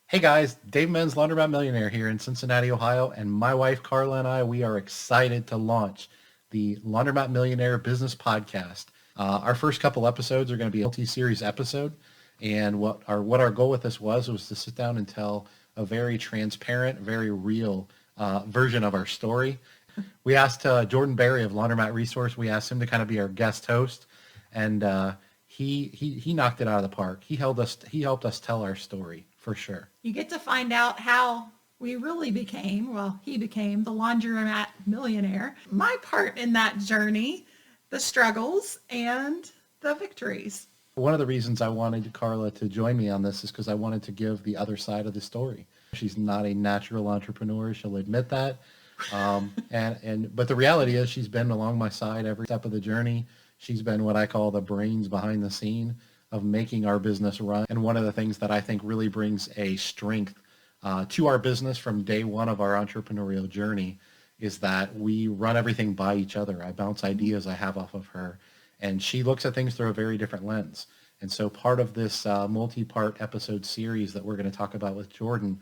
Hey guys, Dave Menz, Laundromat Millionaire here in Cincinnati, Ohio, and my wife Carla and I, we are excited to launch the Laundromat Millionaire Business Podcast. Our first couple episodes are going to be a multi-series episode, and what our goal with this was to sit down and tell a very transparent, very real version of our story. We asked Jordan Berry of Laundromat Resource. We asked him to kind of be our guest host, and he knocked it out of the park. He helped us tell our story for sure. You get to find out how we really he became the Laundromat Millionaire. My part in that journey, the struggles and the victories. One of the reasons I wanted Carla to join me on this is because I wanted to give the other side of the story. She's not a natural entrepreneur. She'll admit that. But the reality is she's been along my side every step of the journey. She's been what I call the brains behind the scene of making our business run. And one of the things that I think really brings a strength to our business from day one of our entrepreneurial journey is that we run everything by each other. I bounce ideas I have off of her, and she looks at things through a very different lens. And so part of this multi-part episode series that we're going to talk about with Jordan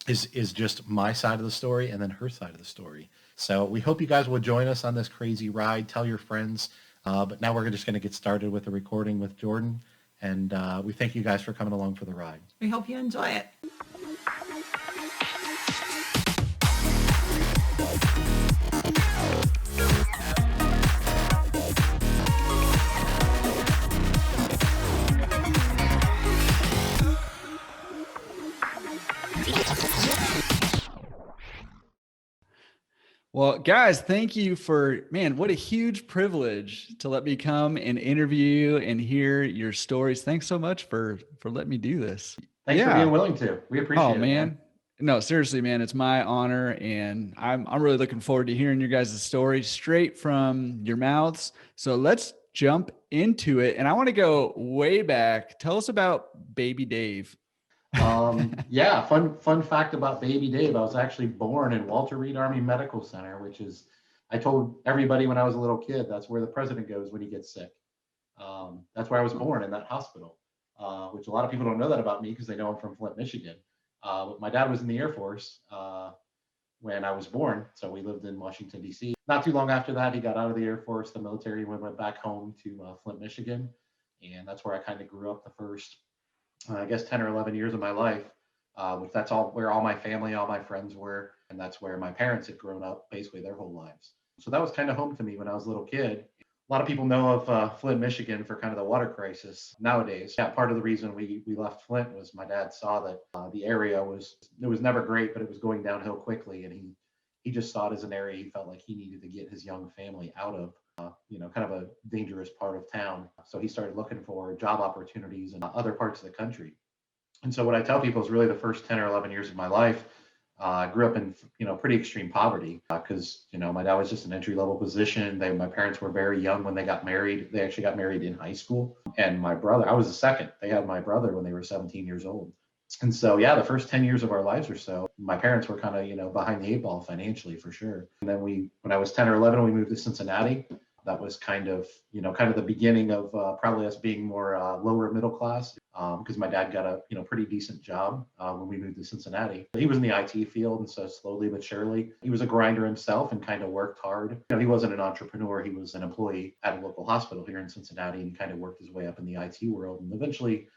is just my side of the story and then her side of the story. So we hope you guys will join us on this crazy ride. Tell your friends. But now we're just going to get started with the recording with Jordan. And we thank you guys for coming along for the ride. We hope you enjoy it. Well, guys, thank you what a huge privilege to let me come and interview and hear your stories. Thanks so much for letting me do this. Thanks for being willing to. We appreciate it. Man. No, seriously, man, it's my honor. And I'm really looking forward to hearing your guys' stories straight from your mouths. So let's jump into it. And I want to go way back. Tell us about Baby Dave. Fun fact about Baby Dave. I was actually born in Walter Reed Army Medical Center, which is, I told everybody when I was a little kid, that's where the president goes when he gets sick. That's where I was born, in that hospital, which a lot of people don't know that about me because they know I'm from Flint, Michigan. But my dad was in the Air Force when I was born. So we lived in Washington, D.C. Not too long after that, he got out of the Air Force, the military, and we went back home to Flint, Michigan. And that's where I kind of grew up the first 10 or 11 years of my life, which that's all where all my family, all my friends were. And that's where my parents had grown up basically their whole lives. So that was kind of home to me when I was a little kid. A lot of people know of Flint, Michigan for kind of the water crisis nowadays. Yeah, part of the reason we left Flint was my dad saw that the area was never great, but it was going downhill quickly. And he just saw it as an area he felt like he needed to get his young family out of. Kind of a dangerous part of town. So he started looking for job opportunities in other parts of the country. And so what I tell people is really the first 10 or 11 years of my life, I grew up in, pretty extreme poverty because, my dad was just an entry-level position. My parents were very young when they got married. They actually got married in high school. And my brother, I was the second. They had my brother when they were 17 years old. And so, the first 10 years of our lives or so, my parents were kind of, behind the eight ball financially for sure. And then when I was 10 or 11, we moved to Cincinnati. That was kind of the beginning of probably us being more lower middle class because my dad got a pretty decent job when we moved to Cincinnati. He was in the IT field, and so slowly but surely, he was a grinder himself and kind of worked hard. He wasn't an entrepreneur; he was an employee at a local hospital here in Cincinnati, and he kind of worked his way up in the IT world. And eventually,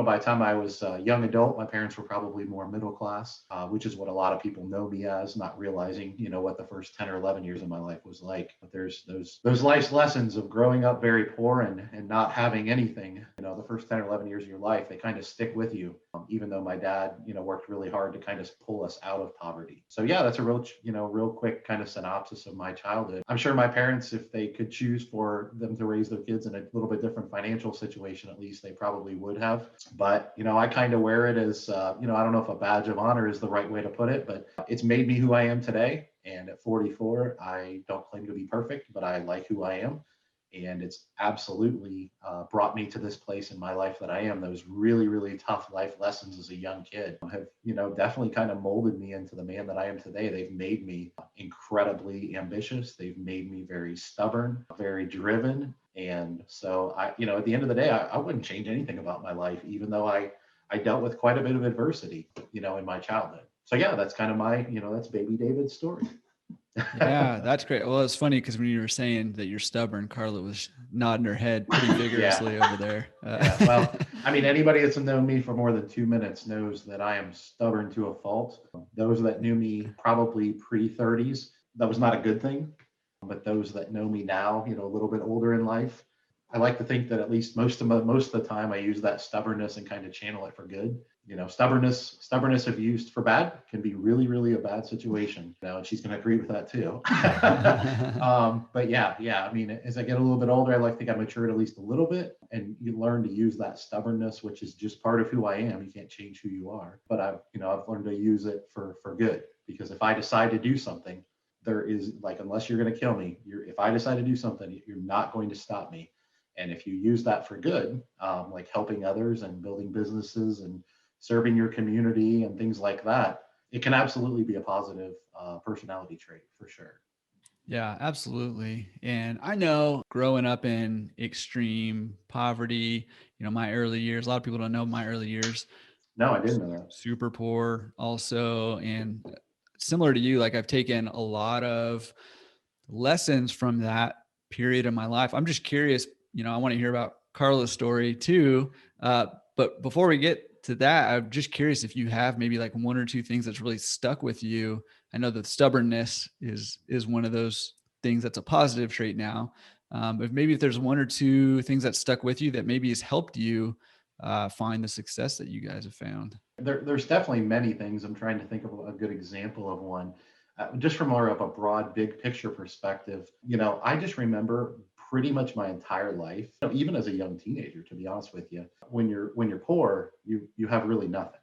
by the time I was a young adult, my parents were probably more middle class, which is what a lot of people know me as, not realizing, what the first 10 or 11 years of my life was like. But there's those life's lessons of growing up very poor and not having anything. The first 10 or 11 years of your life, they kind of stick with you, even though my dad, worked really hard to kind of pull us out of poverty. So that's a real quick kind of synopsis of my childhood. I'm sure my parents, if they could choose for them to raise their kids in a little bit different financial situation, at least they probably would have. But, I kind of wear it as, I don't know if a badge of honor is the right way to put it, but it's made me who I am today. And at 44, I don't claim to be perfect, but I like who I am. And it's absolutely brought me to this place in my life that I am. Those really, really tough life lessons as a young kid have, definitely kind of molded me into the man that I am today. They've made me incredibly ambitious. They've made me very stubborn, very driven. And so at the end of the day, I wouldn't change anything about my life, even though I I dealt with quite a bit of adversity, in my childhood. So yeah, that's kind of my, that's baby David's story. Yeah, that's great. Well, it's funny because when you were saying that you're stubborn, Carla was nodding her head pretty vigorously over there. Yeah. Well, I mean, anybody that's known me for more than 2 minutes knows that I am stubborn to a fault. Those that knew me probably pre-30s, that was not a good thing. But those that know me now, a little bit older in life, I like to think that at least most of the time I use that stubbornness and kind of channel it for good. Stubbornness if used for bad can be really, really a bad situation. And she's going to agree with that too. But yeah. I mean, as I get a little bit older, I like to think I matured at least a little bit, and you learn to use that stubbornness, which is just part of who I am. You can't change who you are, but I've learned to use it for good, because if I decide to do something, there is unless you're going to kill me, if I decide to do something, you're not going to stop me. And if you use that for good, like helping others and building businesses and serving your community and things like that, it can absolutely be a positive personality trait for sure. Yeah, absolutely. And I know growing up in extreme poverty, my early years, a lot of people don't know my early years. No, I didn't know that. Super poor also. And similar to you, like I've taken a lot of lessons from that period of my life. I'm just curious, I want to hear about Carla's story too. But before we get to that, I'm just curious if you have maybe like one or two things that's really stuck with you. I know that stubbornness is one of those things that's a positive trait now. But maybe if there's one or two things that stuck with you that maybe has helped you find the success that you guys have found. There's definitely many things. I'm trying to think of a good example of one. Just from more of a broad, big picture perspective, I just remember pretty much my entire life, even as a young teenager, to be honest with you, when you're poor, you have really nothing.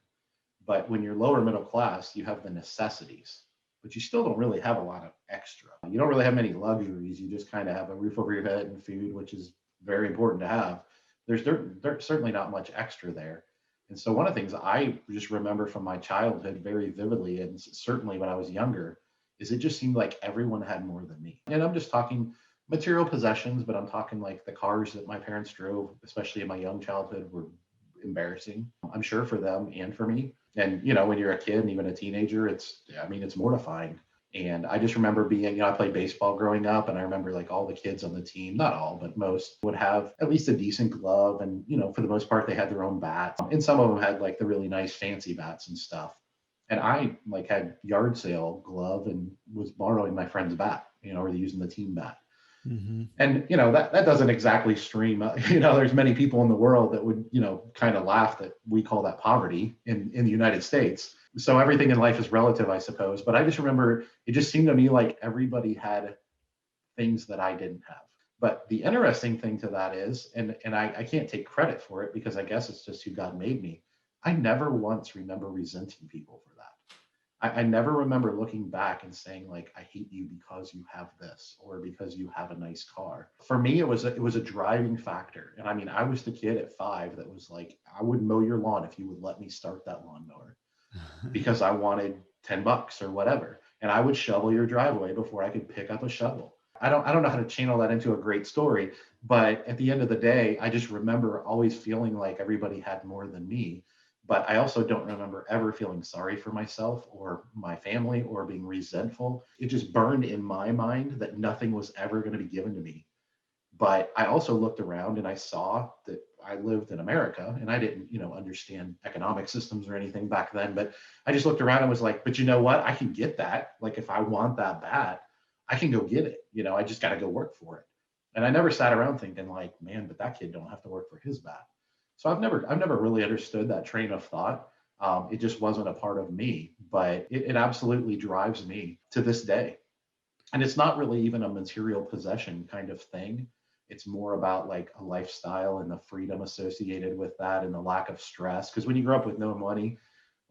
But when you're lower middle class, you have the necessities, but you still don't really have a lot of extra. You don't really have many luxuries. You just kind of have a roof over your head and food, which is very important to have. There's certainly not much extra there. And so one of the things I just remember from my childhood very vividly, and certainly when I was younger, is it just seemed like everyone had more than me. And I'm just talking material possessions, but I'm talking like the cars that my parents drove, especially in my young childhood, were embarrassing, I'm sure, for them and for me. And, when you're a kid and even a teenager, it's mortifying. And I just remember being, I played baseball growing up, and I remember like all the kids on the team, not all, but most would have at least a decent glove. And, for the most part, they had their own bats. And some of them had like the really nice fancy bats and stuff. And I like had yard sale glove and was borrowing my friend's bat, or using the team bat. Mm-hmm. And, that doesn't exactly stream, there's many people in the world that would, kind of laugh that we call that poverty in the United States. So everything in life is relative, I suppose. But I just remember it just seemed to me like everybody had things that I didn't have. But the interesting thing to that is, and I can't take credit for it because I guess it's just who God made me, I never once remember resenting people for that. I never remember looking back and saying like, I hate you because you have this or because you have a nice car. For me, it was a driving factor. And I mean, I was the kid at 5 that was like, I would mow your lawn if you would let me start that lawnmower because I wanted $10 or whatever. And I would shovel your driveway before I could pick up a shovel. I don't know how to channel that into a great story, but at the end of the day, I just remember always feeling like everybody had more than me. But I also don't remember ever feeling sorry for myself or my family or being resentful. It just burned in my mind that nothing was ever going to be given to me. But I also looked around and I saw that I lived in America, and I didn't, understand economic systems or anything back then. But I just looked around and was like, but you know what? I can get that. Like if I want that bat, I can go get it. I just got to go work for it. And I never sat around thinking like, man, but that kid don't have to work for his bat. So I've never really understood that train of thought. It just wasn't a part of me, but it absolutely drives me to this day. And it's not really even a material possession kind of thing. It's more about like a lifestyle and the freedom associated with that and the lack of stress. Because when you grow up with no money,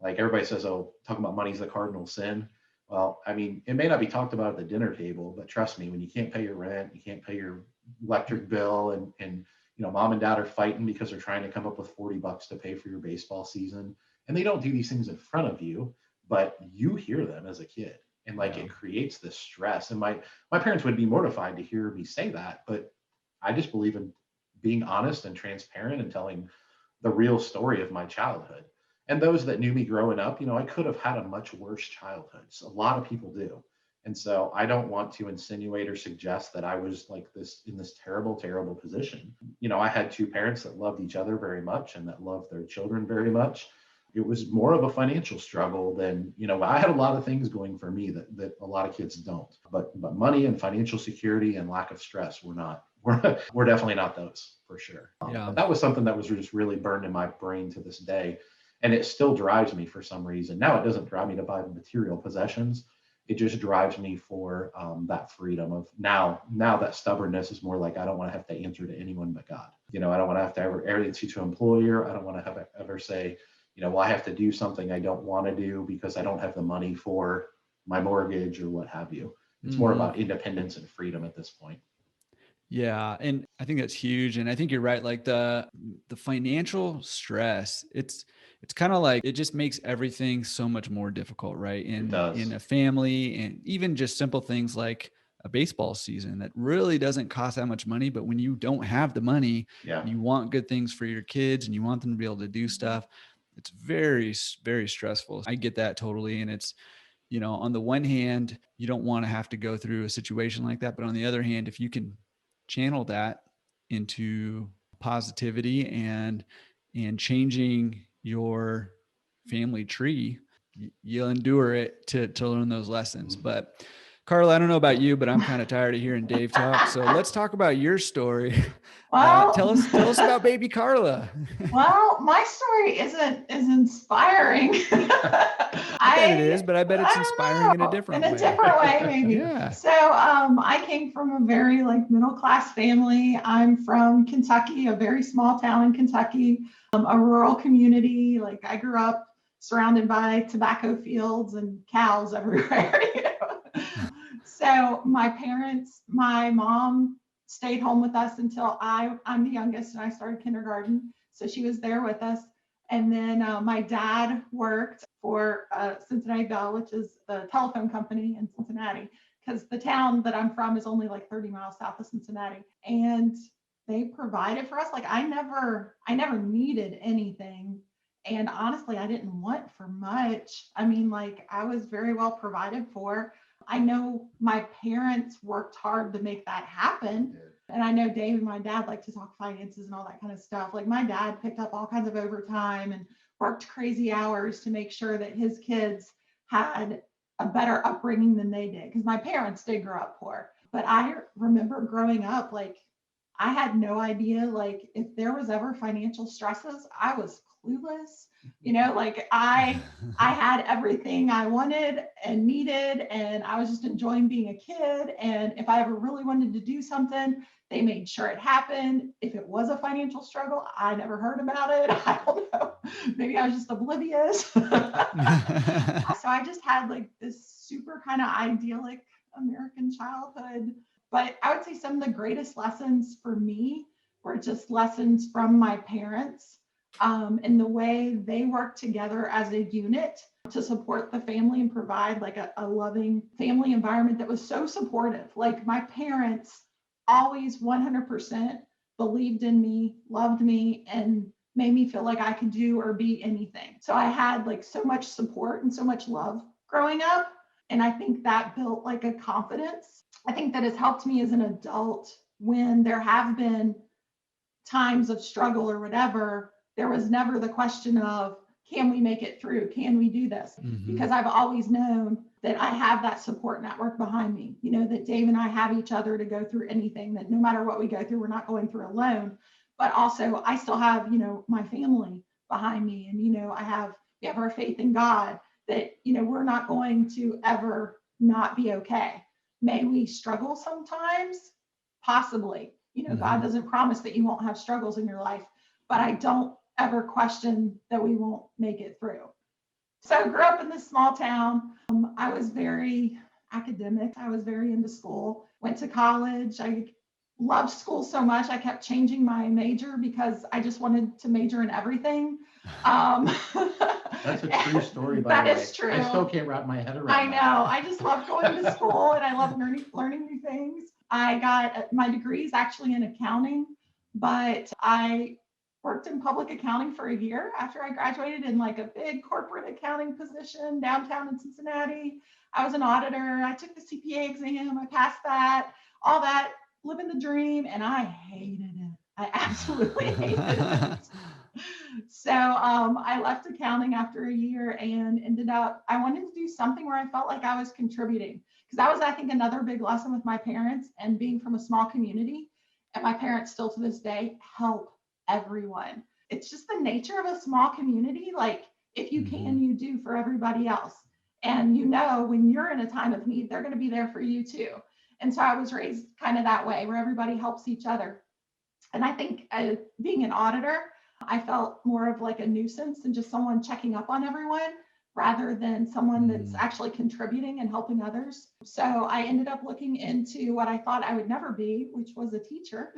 like everybody says, oh, talking about money is the cardinal sin. Well, I mean, it may not be talked about at the dinner table, but trust me, when you can't pay your rent, you can't pay your electric bill, and mom and dad are fighting because they're trying to come up with $40 to pay for your baseball season. And they don't do these things in front of you, but you hear them as a kid. And like, it creates this stress. And my parents would be mortified to hear me say that, but I just believe in being honest and transparent and telling the real story of my childhood. And those that knew me growing up, I could have had a much worse childhood. So a lot of people do. And so I don't want to insinuate or suggest that I was like this in this terrible, terrible position. I had two parents that loved each other very much and that loved their children very much. It was more of a financial struggle than, I had a lot of things going for me that a lot of kids don't. But money and financial security and lack of stress were not. We're definitely not those, for sure. But that was something that was just really burned in my brain to this day. And it still drives me for some reason. Now it doesn't drive me to buy material possessions. It just drives me for that freedom of now that stubbornness is more like, I don't want to have to answer to anyone but God. I don't want to have to ever answer to an employer. I don't want to ever say, well, I have to do something I don't want to do because I don't have the money for my mortgage or what have you. It's more about independence and freedom at this point. Yeah. And I think that's huge. And I think you're right. Like the financial stress, it's kind of like, it just makes everything so much more difficult, right? In a family, and even just simple things like a baseball season that really doesn't cost that much money. But when you don't have the money, you want good things for your kids and you want them to be able to do stuff. It's very, very stressful. I get that totally. And it's, on the one hand, you don't want to have to go through a situation like that. But on the other hand, if you can channel that into positivity and changing your family tree, you'll endure it to learn those lessons. But Carla, I don't know about you, but I'm kind of tired of hearing Dave talk. So let's talk about your story. Well, tell us about baby Carla. Well, my story is inspiring. I bet it is, but I bet it's inspiring in a different way. In a different way, maybe. Yeah. So I came from a very middle class family. I'm from Kentucky, a very small town in Kentucky, a rural community. I grew up surrounded by tobacco fields and cows everywhere. So my mom stayed home with us until I'm the youngest and I started kindergarten. So she was there with us. And then my dad worked for Cincinnati Bell, which is the telephone company in Cincinnati, because the town that I'm from is only 30 miles south of Cincinnati. And they provided for us. I never needed anything. And honestly, I didn't want for much. I mean, I was very well provided for. I know my parents worked hard to make that happen. Yeah. And I know Dave and my dad like to talk finances and all that kind of stuff. My dad picked up all kinds of overtime and worked crazy hours to make sure that his kids had a better upbringing than they did. Because my parents did grow up poor. But I remember growing up, I had no idea, if there was ever financial stresses, I was clueless. I had everything I wanted and needed, and I was just enjoying being a kid. And if I ever really wanted to do something, they made sure it happened. If it was a financial struggle, I never heard about it. I don't know. Maybe I was just oblivious. So I just had this super kind of idyllic American childhood. But I would say some of the greatest lessons for me were just lessons from my parents. And the way they work together as a unit to support the family and provide a loving family environment that was so supportive. My parents always 100% believed in me, loved me, and made me feel like I could do or be anything. So I had so much support and so much love growing up. And I think that built a confidence. I think that has helped me as an adult when there have been times of struggle or whatever. There was never the question of, can we make it through? Can we do this? Mm-hmm. Because I've always known that I have that support network behind me, that Dave and I have each other to go through anything, that no matter what we go through, we're not going through alone. But also I still have, my family behind me. And, we have our faith in God that, we're not going to ever not be okay. May we struggle sometimes? Possibly. Mm-hmm. God doesn't promise that you won't have struggles in your life, but I don't ever question that we won't make it through. So I grew up in this small town. I was very academic. I was very into school, went to college. I loved school so much. I kept changing my major because I just wanted to major in everything. That's a true story, by the way. That is true. I still can't wrap my head around I know. I just love going to school and I love learning new things. I got my degrees actually in accounting, but I worked in public accounting for a year after I graduated in like a big corporate accounting position downtown in Cincinnati. I was an auditor. I took the CPA exam. I passed that, all that, living the dream, and I hated it. I absolutely hated it. So I left accounting after a year and ended up, I wanted to do something where I felt like I was contributing. Because that was, I think, another big lesson with my parents and being from a small community. And my parents still to this day help everyone. It's just the nature of a small community. Like if you can, you do for everybody else. And you know, when you're in a time of need, they're going to be there for you too. And so I was raised kind of that way where everybody helps each other. And I think being an auditor, I felt more of like a nuisance than just someone checking up on everyone rather than someone that's actually contributing and helping others. So I ended up looking into what I thought I would never be, which was a teacher.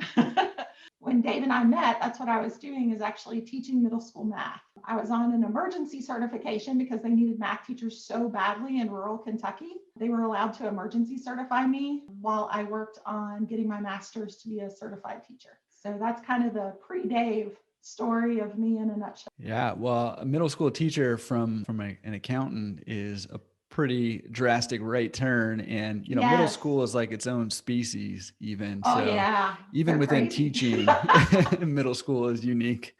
When Dave and I met, that's what I was doing, is actually teaching middle school math. I was on an emergency certification because they needed math teachers so badly in rural Kentucky. They were allowed to emergency certify me while I worked on getting my master's to be a certified teacher. So that's kind of the pre-Dave story of me in a nutshell. Yeah, well, a middle school teacher from an accountant is a pretty drastic right turn, and you know, middle school is like its own species even. Oh, so yeah. even They're within crazy. teaching, middle school is unique.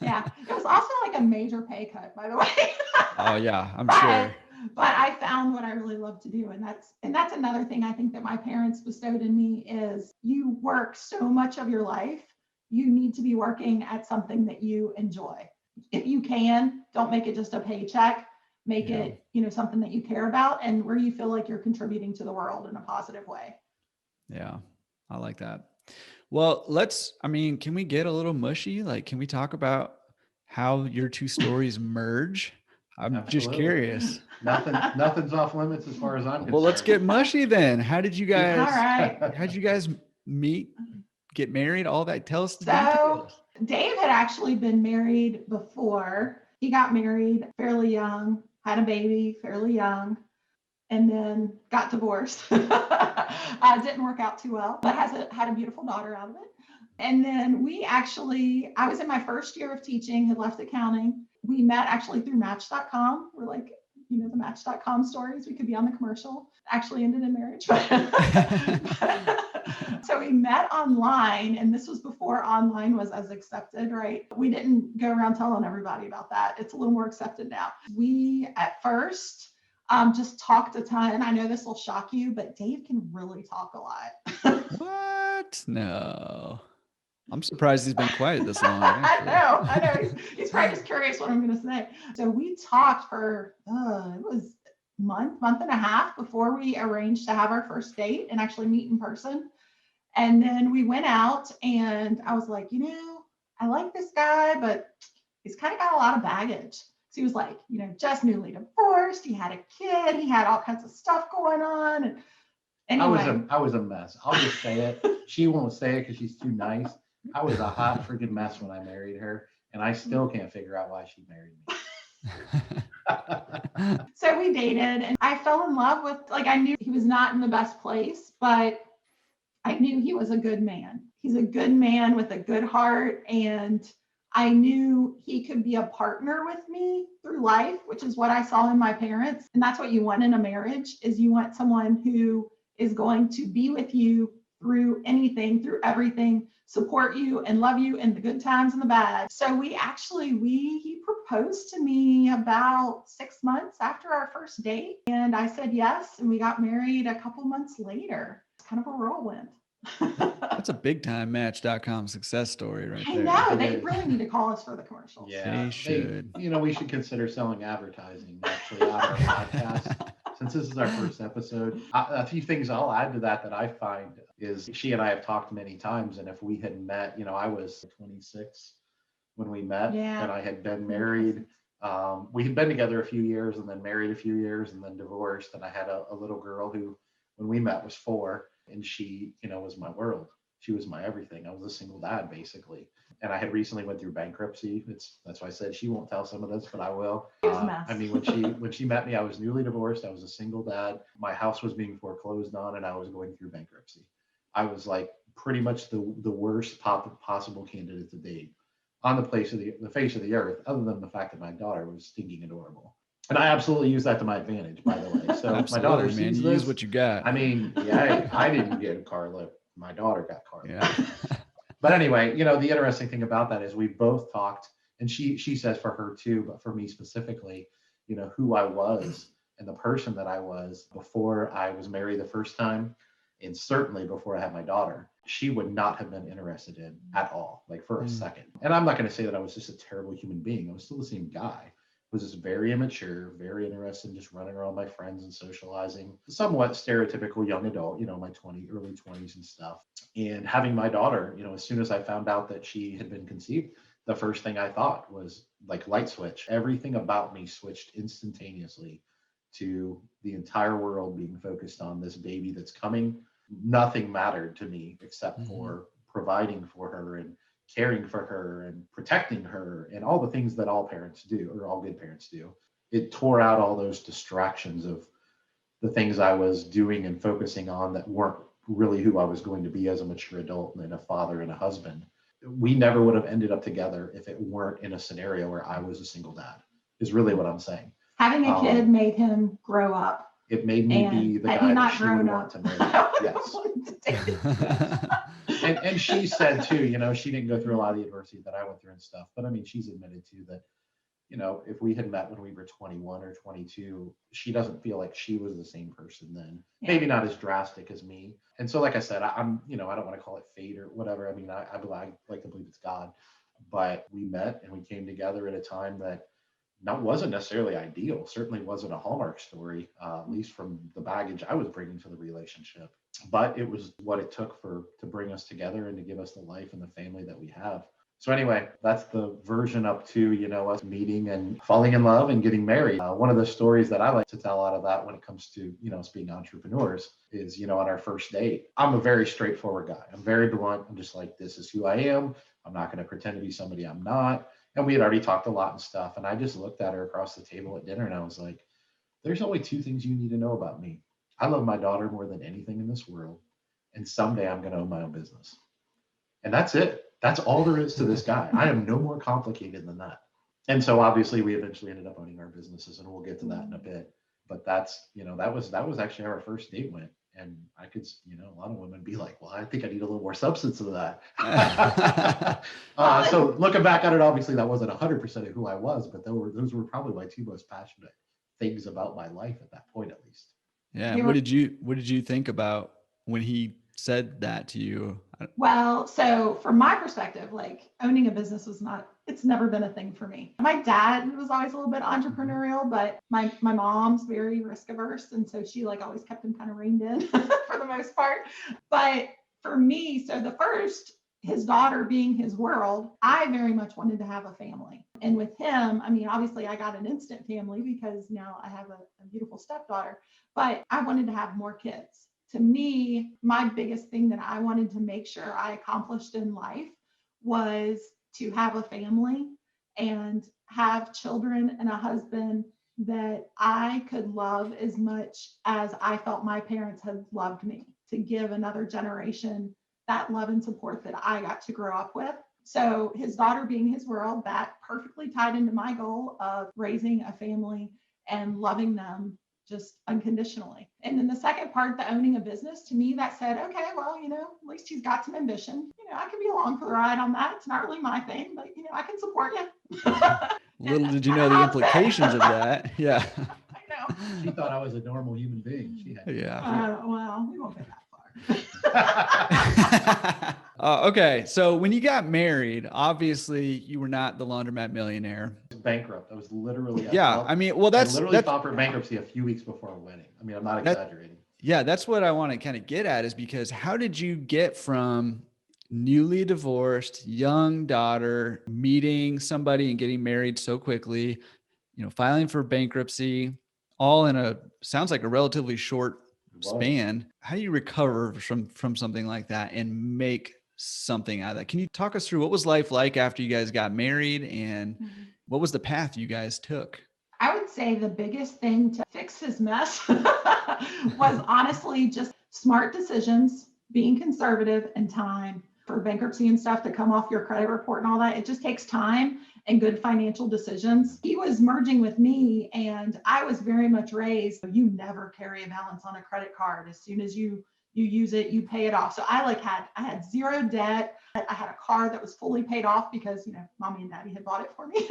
Yeah, it was also like a major pay cut, by the way. Oh yeah, I'm sure. But I found what I really love to do. And that's another thing I think that my parents bestowed in me is you work so much of your life, you need to be working at something that you enjoy. If you can, don't make it just a paycheck, make it, you know, something that you care about and where you feel like you're contributing to the world in a positive way. Yeah, I like that. Well, can we get a little mushy? Like, can we talk about how your two stories merge? I'm just curious. Nothing's off limits as far as I'm concerned. Well, let's get mushy then. How'd you guys meet, get married, all that? Tell us the details. Dave had actually been married before. He got married fairly young, had a baby fairly young, and then got divorced. Didn't work out too well, but had a beautiful daughter out of it. And then I was in my first year of teaching, had left accounting. We met actually through Match.com. We're like, you know, the Match.com stories. We could be on the commercial. Actually ended in marriage. So we met online, and this was before online was as accepted, right? We didn't go around telling everybody about that. It's a little more accepted now. We, at first, just talked a ton. I know this will shock you, but Dave can really talk a lot. What? No. I'm surprised he's been quiet this long. I know. He's probably just curious what I'm going to say. So we talked for, it was month and a half before we arranged to have our first date and actually meet in person. And then we went out and I was like, you know, I like this guy, but he's kind of got a lot of baggage. So he was like, you know, just newly divorced. He had a kid. He had all kinds of stuff going on. And anyway, I was a mess. I'll just say it. She won't say it because she's too nice. I was a hot freaking mess when I married her, and I still can't figure out why she married me. So we dated, and I fell in love with, like, I knew he was not in the best place, but I knew he was a good man. He's a good man with a good heart, and I knew he could be a partner with me through life, which is what I saw in my parents. And that's what you want in a marriage, is you want someone who is going to be with you through anything, through everything, support you and love you in the good times and the bad. So he proposed to me about 6 months after our first date. And I said yes. And we got married a couple months later. It's kind of a whirlwind. That's a big time Match.com success story right there. I know. They really need to call us for the commercials. Yeah, they should. We should consider selling advertising actually on our podcast. Since this is our first episode, a few things I'll add to that I find is she and I have talked many times. And if we had met, I was 26 when we met, and I had been married. We had been together a few years and then married a few years and then divorced. And I had a little girl who, when we met, was 4. And she, was my world. She was my everything. I was a single dad, basically. And I had recently went through bankruptcy. That's why I said she won't tell some of this, but I will. When she met me, I was newly divorced. I was a single dad. My house was being foreclosed on, and I was going through bankruptcy. I was like pretty much the worst possible candidate to date. on the face of the earth, other than the fact that my daughter was stinking adorable. And I absolutely use that to my advantage, by the way. So if my daughter Absolutely, man. sees You use this, what you got. I mean, yeah, I didn't get Carla. My daughter got Carla. Yeah. But anyway, the interesting thing about that is we both talked, and she says for her too, but for me specifically, who I was and the person that I was before I was married the first time, and certainly before I had my daughter, she would not have been interested in at all, like for a second. And I'm not going to say that I was just a terrible human being. I was still the same guy. I was just very immature, very interested in just running around with my friends and socializing, somewhat stereotypical young adult, my early 20s and stuff. And having my daughter, as soon as I found out that she had been conceived, the first thing I thought was like light switch. Everything about me switched instantaneously to the entire world being focused on this baby that's coming. Nothing mattered to me except for providing for her and caring for her and protecting her and all the things that all parents do, or all good parents do. It tore out all those distractions of the things I was doing and focusing on that weren't really who I was going to be as a mature adult and a father and a husband. We never would have ended up together if it weren't in a scenario where I was a single dad, is really what I'm saying. Having a kid made him grow up. It made me be the guy that she would want to marry. Yes. And she said too, she didn't go through a lot of the adversity that I went through and stuff. But I mean, she's admitted too that, if we had met when we were 21 or 22, she doesn't feel like she was the same person then. Yeah. Maybe not as drastic as me. And so, like I said, I'm, I don't want to call it fate or whatever. I mean, I like to believe it's God. But we met and we came together at a time that wasn't necessarily ideal. Certainly wasn't a Hallmark story, at least from the baggage I was bringing to the relationship. But it was what it took to bring us together and to give us the life and the family that we have. So anyway, that's the version up to, us meeting and falling in love and getting married. One of the stories that I like to tell out of that when it comes to, us being entrepreneurs is, on our first date, I'm a very straightforward guy. I'm very blunt. I'm just like, this is who I am. I'm not going to pretend to be somebody I'm not. And we had already talked a lot and stuff. And I just looked at her across the table at dinner and I was like, there's only two things you need to know about me. I love my daughter more than anything in this world. And someday I'm going to own my own business. And that's it. That's all there is to this guy. I am no more complicated than that. And so obviously we eventually ended up owning our businesses, and we'll get to that in a bit. But that's, that was actually how our first date went. And I could, a lot of women be like, well, I think I need a little more substance of that. So looking back at it, obviously that wasn't 100% of who I was, but those were probably my two most passionate things about my life at that point, at least. Yeah. What did you think about when he said that to you? Well, so from my perspective, like owning a business it's never been a thing for me. My dad was always a little bit entrepreneurial, but my mom's very risk averse. And so she always kept him kind of reined in for the most part. But for me, so his daughter being his world, I very much wanted to have a family. And with him, I mean, obviously I got an instant family because now I have a beautiful stepdaughter, but I wanted to have more kids. To me, my biggest thing that I wanted to make sure I accomplished in life was to have a family and have children and a husband that I could love as much as I felt my parents had loved me, to give another generation that love and support that I got to grow up with. So his daughter being his world, that perfectly tied into my goal of raising a family and loving them just unconditionally. And then the second part, the owning a business, to me, that said, okay, well, at least he's got some ambition. I can be along for the ride on that. It's not really my thing, but I can support you. Little did you know the implications of that. Yeah. I know. She thought I was a normal human being. She had well, we won't go that far. Okay. So when you got married, obviously you were not the Laundromat Millionaire. Bankrupt. I was literally. I literally filed for bankruptcy a few weeks before our wedding. I mean, I'm not exaggerating. Yeah, that's what I want to kind of get at, is because how did you get from newly divorced, young daughter, meeting somebody and getting married so quickly, filing for bankruptcy, all in sounds like a relatively short span? How do you recover from something like that and make something out of that? Can you talk us through what was life like after you guys got married, and what was the path you guys took? I would say the biggest thing to fix his mess was honestly just smart decisions, being conservative, and time. for bankruptcy and stuff to come off your credit report and all that. It just takes time and good financial decisions. He was merging with me, and I was very much raised, you never carry a balance on a credit card. As soon as you use it, you pay it off. So I had zero debt. I had a car that was fully paid off because, mommy and daddy had bought it for me.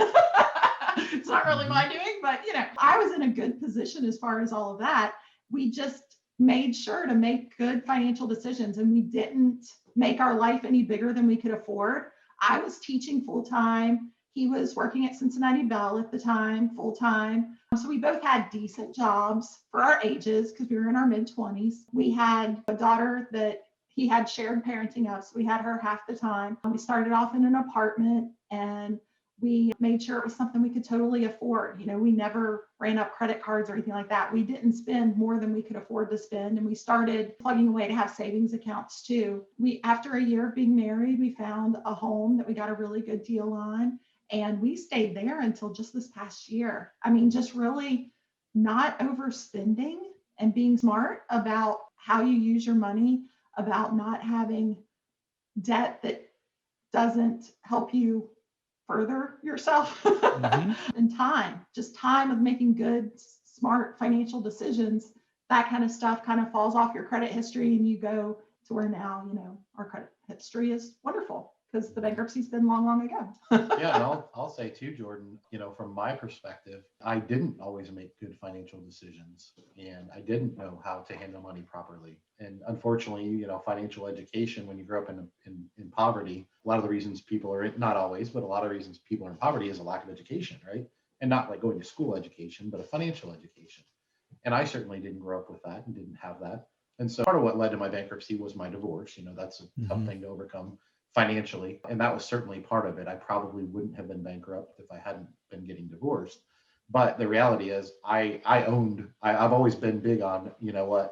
It's not really my doing, but I was in a good position as far as all of that. We just made sure to make good financial decisions, and we didn't make our life any bigger than we could afford. I was teaching full time. He was working at Cincinnati Bell at the time, full time. So we both had decent jobs for our ages because we were in our mid-20s. We had a daughter that he had shared parenting of, so we had her half the time. We started off in an apartment, and we made sure it was something we could totally afford. We never ran up credit cards or anything like that. We didn't spend more than we could afford to spend. And we started plugging away to have savings accounts too. After a year of being married, we found a home that we got a really good deal on. And we stayed there until just this past year. I mean, just really not overspending and being smart about how you use your money, about not having debt that doesn't help you further yourself. And time of making good, smart financial decisions. That kind of stuff kind of falls off your credit history, and you go to where now, our credit history is wonderful because the bankruptcy's been long ago. Yeah, and I'll say too, Jordan, from my perspective, I didn't always make good financial decisions, and I didn't know how to handle money properly. And unfortunately, financial education, when you grow up in poverty, a lot of the reasons people are not always, but a lot of reasons people are in poverty is a lack of education, right? And not like going to school education, but a financial education. And I certainly didn't grow up with that and didn't have that. And so part of what led to my bankruptcy was my divorce. That's a tough thing to overcome financially. And that was certainly part of it. I probably wouldn't have been bankrupt if I hadn't been getting divorced. But the reality is I've always been big on,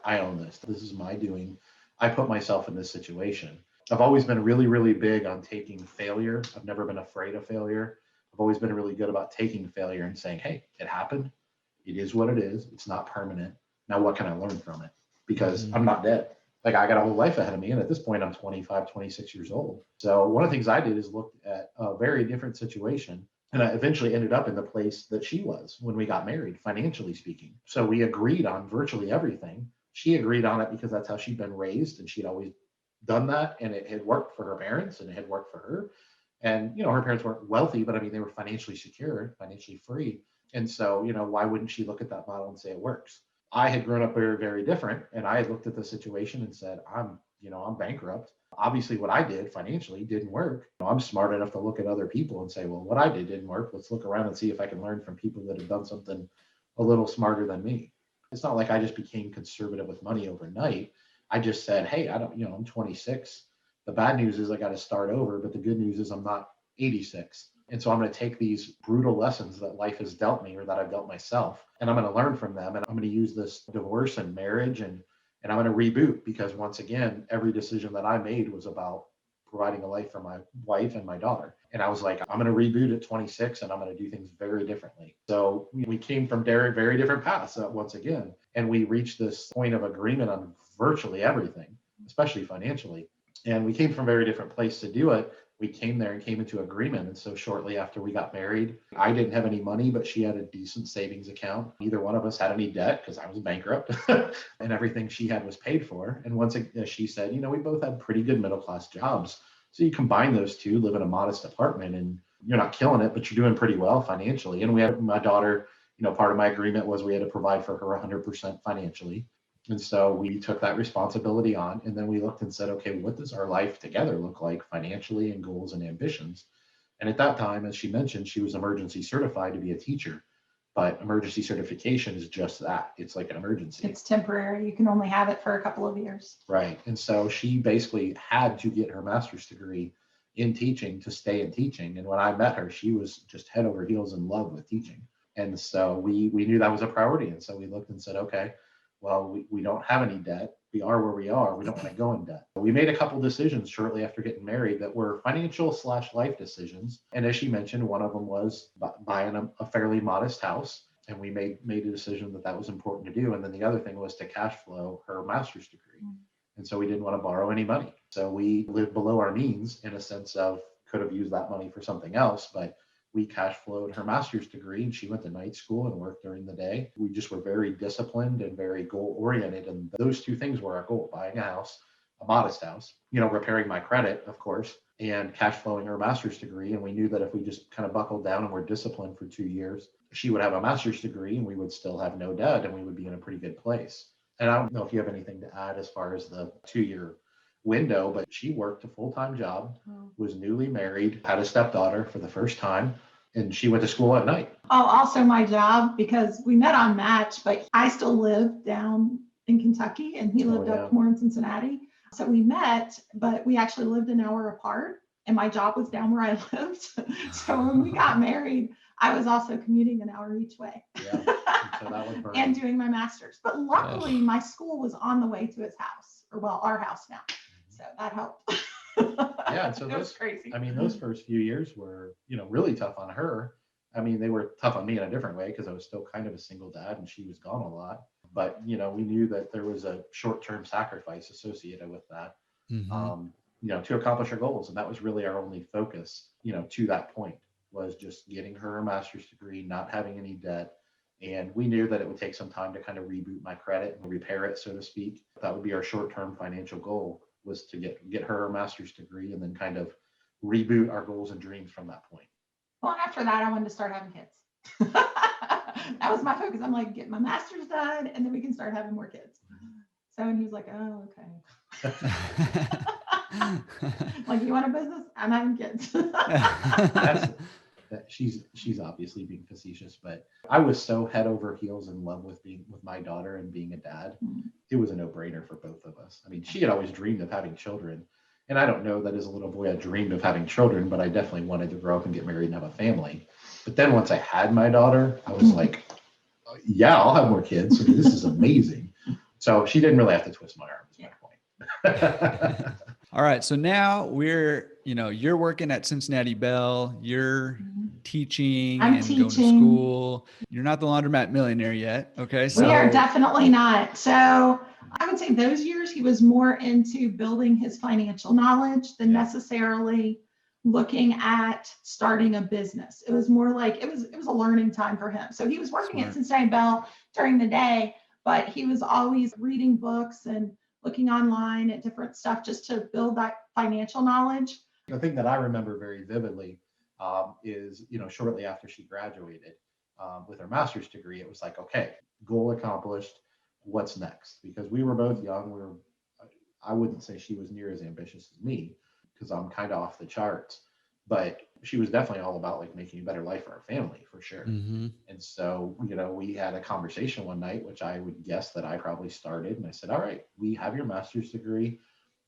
I own this. This is my doing. I put myself in this situation. I've always been really, really big on taking failure. I've never been afraid of failure. I've always been really good about taking failure and saying, hey, it happened. It is what it is. It's not permanent. Now, what can I learn from it? Because I'm not dead. Like, I got a whole life ahead of me. And at this point, I'm 25, 26 years old. So one of the things I did is look at a very different situation. And I eventually ended up in the place that she was when we got married, financially speaking. So we agreed on virtually everything. She agreed on it because that's how she'd been raised, and she'd always done that. And it had worked for her parents, and it had worked for her. And, her parents weren't wealthy, but I mean, they were financially secure, financially free. And so, why wouldn't she look at that model and say it works? I had grown up very, very different. And I had looked at the situation and said, I'm bankrupt. Obviously, what I did financially didn't work. I'm smart enough to look at other people and say, well, what I did didn't work. Let's look around and see if I can learn from people that have done something a little smarter than me. It's not like I just became conservative with money overnight. I just said, hey, I'm 26. The bad news is I got to start over. But the good news is I'm not 86. And so I'm going to take these brutal lessons that life has dealt me or that I've dealt myself, and I'm going to learn from them. And I'm going to use this divorce and marriage and I'm going to reboot, because once again, every decision that I made was about providing a life for my wife and my daughter. And I was like, I'm going to reboot at 26 and I'm going to do things very differently. So we came from very, very different paths once again. And we reached this point of agreement on virtually everything, especially financially. And we came from a very different place to do it. We came there and came into agreement. And so shortly after we got married, I didn't have any money, but she had a decent savings account. Neither one of us had any debt because I was bankrupt and everything she had was paid for. And once she said, we both had pretty good middle-class jobs. So you combine those two, live in a modest apartment, and you're not killing it, but you're doing pretty well financially. And we had my daughter, part of my agreement was we had to provide for her 100% financially. And so we took that responsibility on, and then we looked and said, okay, what does our life together look like financially and goals and ambitions? And at that time, as she mentioned, she was emergency certified to be a teacher, but emergency certification is just that. It's like an emergency. It's temporary. You can only have it for a couple of years. Right. And so she basically had to get her master's degree in teaching to stay in teaching. And when I met her, she was just head over heels in love with teaching. And so we knew that was a priority. And so we looked and said, okay, well, we don't have any debt. We are where we are. We don't want to go in debt. We made a couple decisions shortly after getting married that were financial/life decisions. And as she mentioned, one of them was buying a fairly modest house. And we made a decision that was important to do. And then the other thing was to cash flow her master's degree. And so we didn't want to borrow any money. So we lived below our means in a sense of could have used that money for something else, but we cash flowed her master's degree and she went to night school and worked during the day. We just were very disciplined and very goal oriented. And those two things were our goal: buying a house, a modest house, repairing my credit, of course, and cash flowing her master's degree. And we knew that if we just kind of buckled down and were disciplined for 2 years, she would have a master's degree and we would still have no debt and we would be in a pretty good place. And I don't know if you have anything to add as far as the 2-year window, but she worked a full-time job, was newly married, had a stepdaughter for the first time, and she went to school at night. Oh, also my job, because we met on Match, but I still live down in Kentucky and he lived up more in Cincinnati. So we met, but we actually lived an hour apart and my job was down where I lived. So when we got married, I was also commuting an hour each way. Yeah, so that was and doing my master's. But luckily my school was on the way to his house, or well, our house now. So that helped. Yeah, so it was crazy. Those first few years were, really tough on her. They were tough on me in a different way because I was still kind of a single dad and she was gone a lot. But, we knew that there was a short-term sacrifice associated with that, to accomplish our goals. And that was really our only focus, to that point, was just getting her a master's degree, not having any debt. And we knew that it would take some time to kind of reboot my credit and repair it, so to speak. That would be our short-term financial goal, was to get her a master's degree and then kind of reboot our goals and dreams from that point. Well, and after that, I wanted to start having kids. That was my focus. I'm like, get my master's done and then we can start having more kids. So, and he was like, oh, okay. Like, you want a business? I'm having kids. She's obviously being facetious, but I was so head over heels in love with my daughter and being a dad. It was a no-brainer for both of us. She had always dreamed of having children, and I don't know that as a little boy I dreamed of having children, but I definitely wanted to grow up and get married and have a family. But then once I had my daughter, I was like, yeah, I'll have more kids. This is amazing. So she didn't really have to twist my arm, is my point. All right. So now you're working at Cincinnati Bell, you're teaching I'm and teaching. going to school. You're not the Laundromat Millionaire yet. Okay. We are definitely not. So I would say those years he was more into building his financial knowledge than necessarily looking at starting a business. It was more like it was a learning time for him. So he was working at Cincinnati Bell during the day, but he was always reading books and looking online at different stuff just to build that financial knowledge. The thing that I remember very vividly is, shortly after she graduated with her master's degree, it was like, okay, goal accomplished. What's next? Because we were both young. I wouldn't say she was near as ambitious as me because I'm kind of off the charts, but she was definitely all about like making a better life for our family, for sure. And so, we had a conversation one night, which I would guess that I probably started. And I said, all right, we have your master's degree.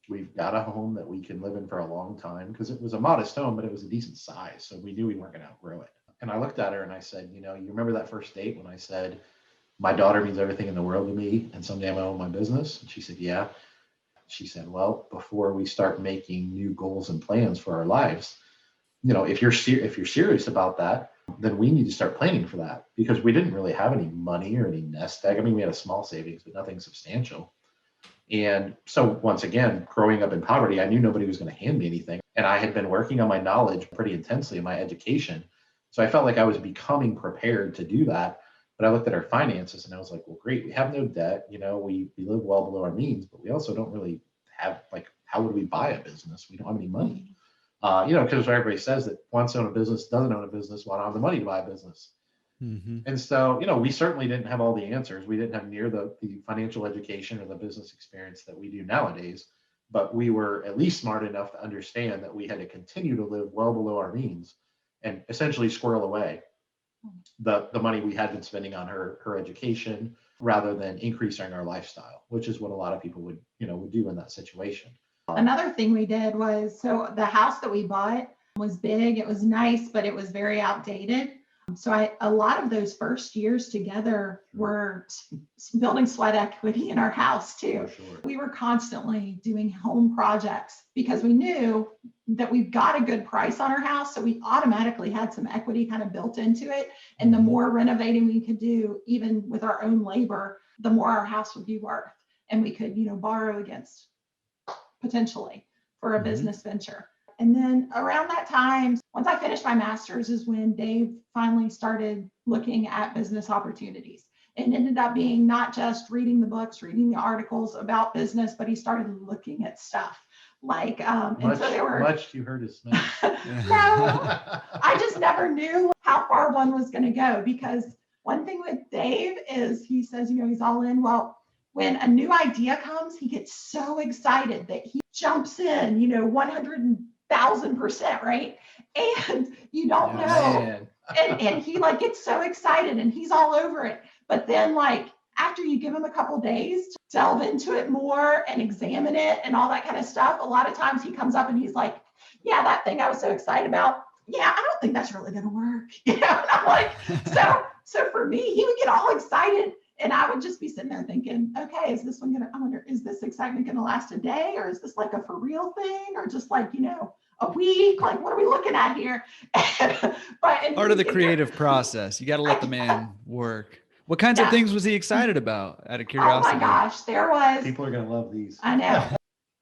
We've got a home that we can live in for a long time, because it was a modest home, but it was a decent size. So we knew we weren't going to outgrow it. And I looked at her and I said, you remember that first date when I said, my daughter means everything in the world to me and someday I'm going to own my business? And she said, yeah. She said, well, before we start making new goals and plans for our lives, if you're serious about that, then we need to start planning for that, because we didn't really have any money or any nest egg. We had a small savings, but nothing substantial. And so once again, growing up in poverty, I knew nobody was going to hand me anything. And I had been working on my knowledge pretty intensely in my education. So I felt like I was becoming prepared to do that. But I looked at our finances and I was like, well, great. We have no debt. We live well below our means, but we also don't really have, like, how would we buy a business? We don't have any money. Because everybody says that wants to own a business, doesn't own a business, well, I don't have the money to buy a business. And so, we certainly didn't have all the answers. We didn't have near the financial education or the business experience that we do nowadays, but we were at least smart enough to understand that we had to continue to live well below our means and essentially squirrel away the money we had been spending on her education, rather than increasing our lifestyle, which is what a lot of people would do in that situation. Another thing we did was, so the house that we bought was big, it was nice, but it was very outdated. So a lot of those first years together were building sweat equity in our house too. For sure. We were constantly doing home projects because we knew that we got a good price on our house. So we automatically had some equity kind of built into it. And the more renovating we could do, even with our own labor, the more our house would be worth. And we could, borrow against potentially. for a business venture. And then around that time, once I finished my master's is when Dave finally started looking at business opportunities. It ended up being not just reading the books, reading the articles about business, but he started looking at stuff like, and so they were much you heard his smell. No, I just never knew how far one was going to go, because one thing with Dave is he says, you know, he's all in. Well, when a new idea comes, he gets so excited that he jumps in, you know, 100,000%, right? And you don't know. And he like gets so excited and he's all over it. But then like after you give him a couple days to delve into it more and examine it and all that kind of stuff, a lot of times he comes up and he's like, yeah, that thing I was so excited about, yeah, I don't think that's really going to work. You know, and I'm like, so for me, he would get all excited and I would just be sitting there thinking, okay, is this one going to, I wonder, is this excitement going to last a day, or is this like a for real thing, or just like, you know, a week? Like, what are we looking at here? Part of the creative process. You got to let the man work. What kinds of things was he excited about, out of curiosity? Oh my gosh, there was. People are going to love these. I know.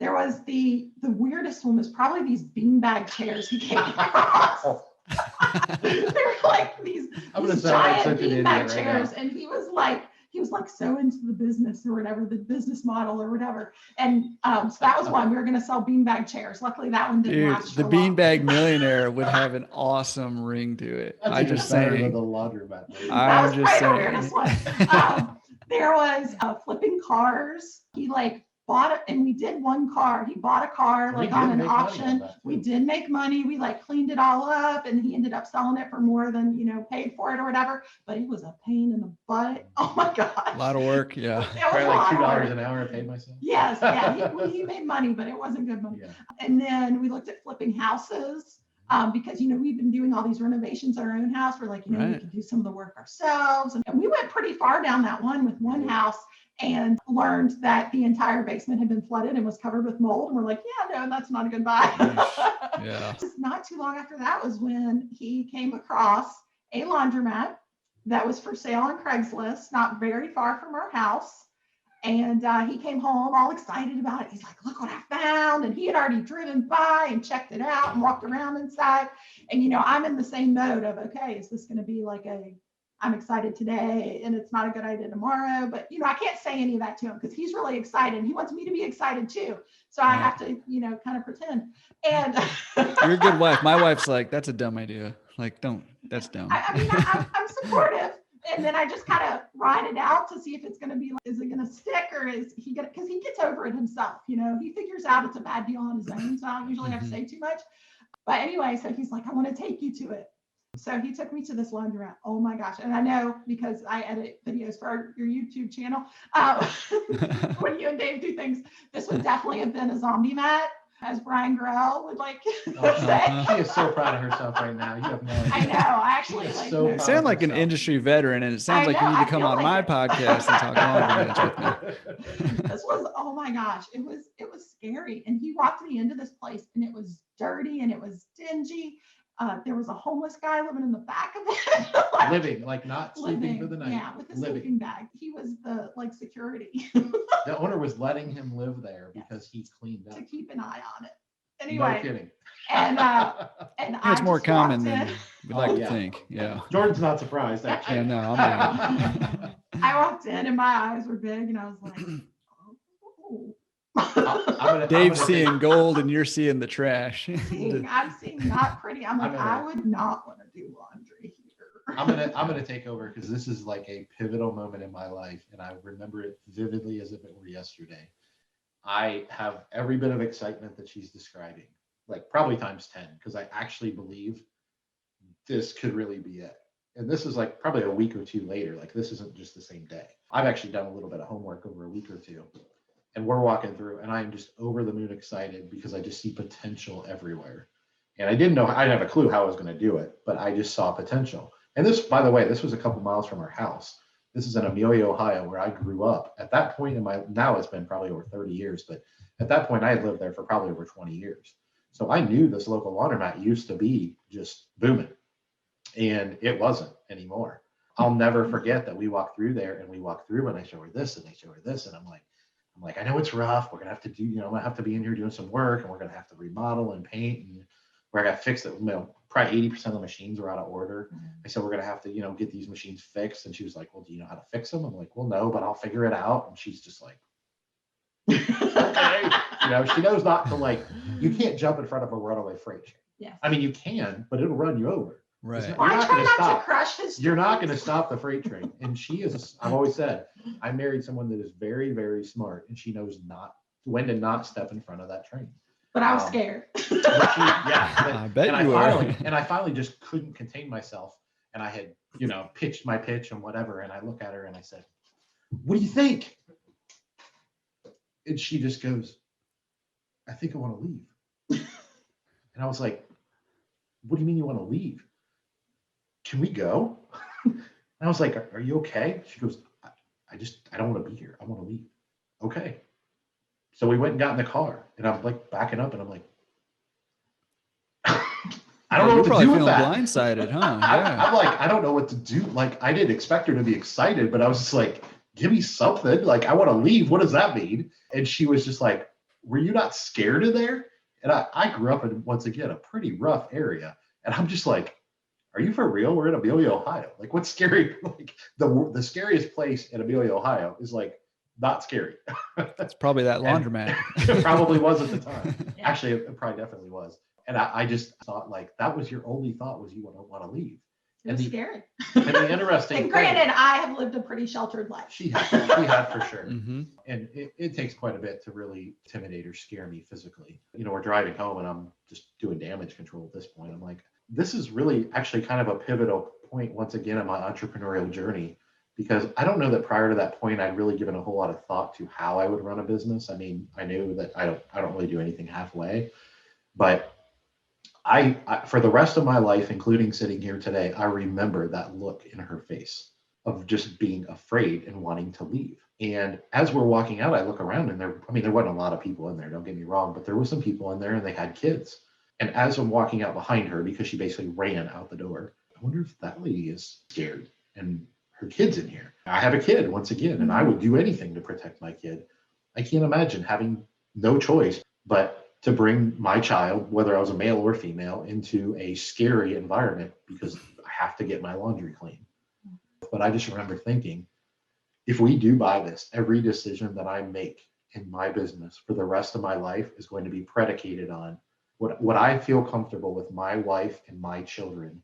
There was the weirdest one was probably these beanbag chairs he came across. They were like these giant beanbag chairs, and he was like so into the business or whatever, the business model or whatever. And so that was one. We were going to sell beanbag chairs. Luckily, that one didn't last. The Beanbag Millionaire would have an awesome ring to it. I'm just saying. The Laundromat. That was just saying. The weirdest one. There was flipping cars. He like bought it, and we did one car. He bought a car like on an auction. We did make money. We like cleaned it all up, and he ended up selling it for more than, you know, paid for it or whatever. But it was a pain in the butt. Oh my God. A lot of work. Yeah. Probably like $2 an hour I paid myself. Yes. Yeah. He made money, but it wasn't good money. Yeah. And then we looked at flipping houses. Because, you know, we've been doing all these renovations at our own house. We're like, you know, we can do some of the work ourselves. And we went pretty far down that one with one house and learned that the entire basement had been flooded and was covered with mold. And we're like, yeah, no, that's not a good buy. Yeah. Just not too long after that was when he came across a laundromat that was for sale on Craigslist, not very far from our house. And he came home all excited about it. He's like, look what I found. And he had already driven by and checked it out and walked around inside. And, you know, I'm in the same mode of, okay, is this going to be like I'm excited today and it's not a good idea tomorrow? But, you know, I can't say any of that to him because he's really excited. He wants me to be excited too. So I have to, you know, kind of pretend. And you're a good wife. My wife's like, that's a dumb idea. Like, that's dumb. I mean, I'm supportive. And then I just kind of ride it out to see if it's going to be like, is it going to stick, or is he going to, because he gets over it himself. You know, he figures out it's a bad deal on his own. So I don't usually have to say too much. But anyway, so he's like, I want to take you to it. So he took me to this laundromat. Oh my gosh. And I know because I edit videos for your YouTube channel. When you and Dave do things, this would definitely have been a zombie mat, as Brian Grell would like say. She is so proud of herself right now. You have no idea. I know. I actually like. So you sound like an industry veteran, and it sounds like you need to come on my podcast and talk laundry with me. This was, oh my gosh, it was scary. And he walked me into this place, and it was dirty and it was dingy. There was a homeless guy living in the back of it. Like not sleeping for the night. Yeah, with a sleeping bag. He was the security. The owner was letting him live there because he cleaned up. To keep an eye on it. Anyway. No kidding. And it's more common than we'd like to think. Yeah. Jordan's not surprised, actually. Yeah, no, I'm not. I walked in and my eyes were big and I was like, oh. Dave's seeing gold and you're seeing the trash. I'm seeing not pretty. I would not want to do laundry here. I'm gonna take over because this is like a pivotal moment in my life, and I remember it vividly as if it were yesterday. I have every bit of excitement that she's describing, like probably times 10, because I actually believe this could really be it. And this is like probably a week or two later. Like this isn't just the same day. I've actually done a little bit of homework over a week or two. And we're walking through, and I'm just over the moon excited because I just see potential everywhere. And I didn't have a clue how I was going to do it, but I just saw potential. And this, by the way, this was a couple miles from our house. This is in Amelia, Ohio, where I grew up. At that point now it's been probably over 30 years, but at that point I had lived there for probably over 20 years. So I knew this local laundromat used to be just booming, and it wasn't anymore. I'll never forget that we walked through there, and I show her this and I show her this, and I'm like, I'm like, I know it's rough. We're going to have to do, I'm going to have to be in here doing some work, and we're going to have to remodel and paint, and we're going to fix it. Probably 80% of the machines are out of order. I said, we're going to have to, get these machines fixed. And she was like, well, do you know how to fix them? I'm like, well, no, but I'll figure it out. And she's just like, okay. She knows not to you can't jump in front of a runaway freight train. Yes. I mean, you can, but it'll run you over. Right. You're Well, I not try going to not stop. to crush his You're not dreams. going to stop the freight train. And I've always said, I married someone that is very, very smart, and she knows when to not step in front of that train. But I was scared. I bet and you were. I finally just couldn't contain myself. And I had, pitched my pitch and whatever. And I look at her and I said, what do you think? And she just goes, I think I want to leave. And I was like, what do you mean you want to leave? Can we go? And I was like, are you okay? She goes, I don't want to be here. I want to leave. Okay. So we went and got in the car, and I'm like backing up, and I'm like, I don't know what to do with that. You're probably feeling blindsided, huh? Yeah. I'm like, I don't know what to do. I didn't expect her to be excited, but I was just like, give me something. I want to leave. What does that mean? And she was just like, were you not scared of there? And I grew up in, once again, a pretty rough area. And I'm just like, are you for real? We're in Amelia, Ohio. What's scary? The scariest place in Amelia, Ohio is not scary. It's probably that laundromat. It probably was at the time. Yeah. Actually, it probably definitely was. And I just thought that was your only thought, was you want to leave. It was scary. And the interesting And granted, I have lived a pretty sheltered life. She had for sure. Mm-hmm. And it takes quite a bit to really intimidate or scare me physically. We're driving home and I'm just doing damage control at this point. I'm like, this is really actually kind of a pivotal point once again in my entrepreneurial journey, because I don't know that prior to that point, I'd really given a whole lot of thought to how I would run a business. I mean, I knew that I don't really do anything halfway, but I for the rest of my life, including sitting here today, I remember that look in her face of just being afraid and wanting to leave. And as we're walking out, I look around and there wasn't a lot of people in there, don't get me wrong, but there was some people in there and they had kids. And as I'm walking out behind her, because she basically ran out the door, I wonder if that lady is scared and her kid's in here. I have a kid once again, and I would do anything to protect my kid. I can't imagine having no choice but to bring my child, whether I was a male or female, into a scary environment because I have to get my laundry clean. But I just remember thinking, if we do buy this, every decision that I make in my business for the rest of my life is going to be predicated on what I feel comfortable with my wife and my children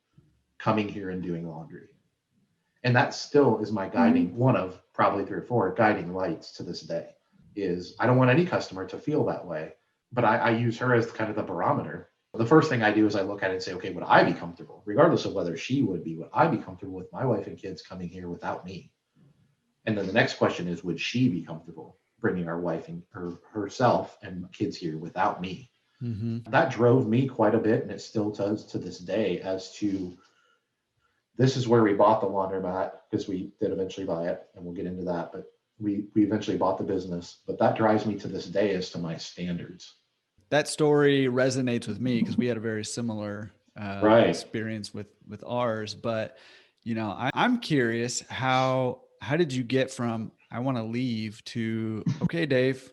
coming here and doing laundry. And that still is my guiding, one of probably 3 or 4 guiding lights to this day, is I don't want any customer to feel that way, but I use her as kind of the barometer. The first thing I do is I look at it and say, okay, would I be comfortable, regardless of whether she would I be comfortable with my wife and kids coming here without me? And then the next question is, would she be comfortable bringing our wife and herself and kids here without me? Mm-hmm. That drove me quite a bit, and it still does to this day, as to this is where we bought the laundromat, because we did eventually buy it, and we'll get into that, but we eventually bought the business. But that drives me to this day as to my standards. That story resonates with me because we had a very similar experience with ours. But I'm curious, how did you get from I want to leave to, okay, Dave,